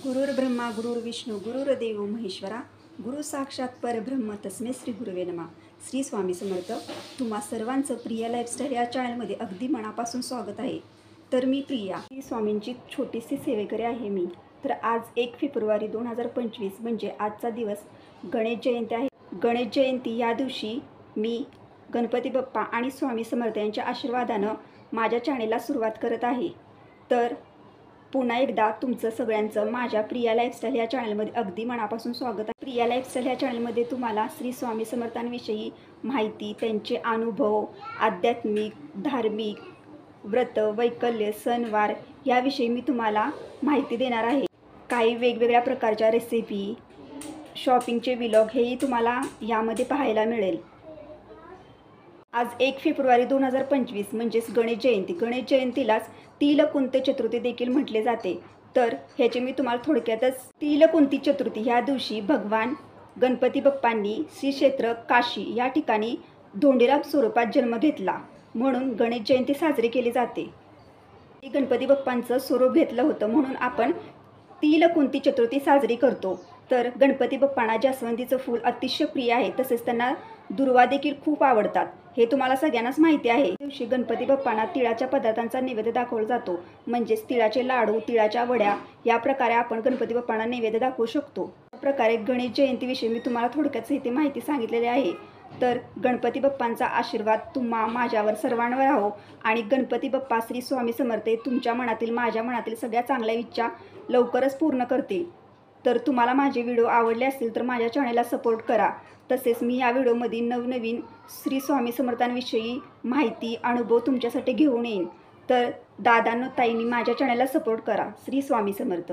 गुरुर्ब्रह्मा गुरुर्विष्णू गुरुर्देव महेश्वरा गुरु साक्षात परब्रह्म तस्मै श्री गुरुवे नमः. श्री स्वामी समर्थ. तुम्हा सर्वांचं प्रिया लाईफस्टाईल या चॅनलमध्ये अगदी मनापासून स्वागत आहे. तर मी प्रिया, श्री स्वामींची छोटीशी सेवेकरी आहे मी. तर आज 1 फेब्रुवारी 2025 म्हणजे आजचा दिवस गणेश जयंती आहे. गणेश जयंती या दिवशी मी गणपती बाप्पा आणि स्वामी समर्थ यांच्या आशीर्वादानं माझ्या चॅनेलला सुरुवात करत आहे. तर पुन्हा एकदा तुमचं सगळ्यांचं माझ्या प्रिया लाईफस्टाईल या चॅनलमध्ये अगदी मनापासून स्वागत आहे. प्रिया लाईफस्टाईल या चॅनलमध्ये तुम्हाला श्री स्वामी समर्थांविषयी माहिती, त्यांचे अनुभव, आध्यात्मिक, धार्मिक, व्रत, वैकल्य, सणवार याविषयी मी तुम्हाला माहिती देणार आहे. काही वेगवेगळ्या प्रकारच्या रेसिपी, शॉपिंगचे व्लॉग हेही तुम्हाला यामध्ये पाहायला मिळेल. आज 1 फेब्रुवारी 2025 म्हणजेच गणेश जयंती. गणेश जयंतीलाच तिलकुंती चतुर्थी देखील म्हटले जाते. तर ह्याचे मी तुम्हाला थोडक्यातच, तिलकुंती चतुर्थी ह्या दिवशी भगवान गणपती बाप्पांनी श्री क्षेत्र काशी या ठिकाणी धोंडीराम स्वरूपात जन्म घेतला, म्हणून गणेश जयंती साजरी केली जाते. गणपती बाप्पांचं स्वरूप घेतलं होतं म्हणून आपण तिलकुंती चतुर्थी साजरी करतो. तर गणपती बाप्पांना जास्वंदीचं फूल अतिशय प्रिय आहे, तसेच त्यांना दुर्वा देखील खूप आवडतात. हे तुम्हाला सगळ्यांनाच माहिती आहे. दिवशी गणपती बाप्पांना तिळाच्या पदार्थांचा नैवेद्य दाखवला जातो, म्हणजेच तिळाचे लाडू, तिळाच्या वड्या या प्रकारे आपण गणपती बाप्पांना नैवेद्य दाखवू शकतो. या प्रकारे गणेश जयंतीविषयी मी तुम्हाला थोडक्यात इथे माहिती सांगितलेली आहे. तर गणपती बाप्पांचा आशीर्वाद तुम्हा माझ्यावर सर्वांवर राहो आणि गणपती बाप्पा श्री स्वामी समर्थ तुमच्या मनातील, माझ्या मनातील सगळ्या चांगल्या इच्छा लवकरच पूर्ण करतील. तर तुम्हाला माझे व्हिडिओ आवडले असतील तर माझ्या चॅनेलला सपोर्ट करा. तसेच मी या व्हिडिओमध्ये नवनवीन श्री स्वामी समर्थांविषयी माहिती, अनुभव तुमच्यासाठी घेऊन येईन. तर दादांनो, ताईंनी माझ्या चॅनेलला सपोर्ट करा. श्री स्वामी समर्थ.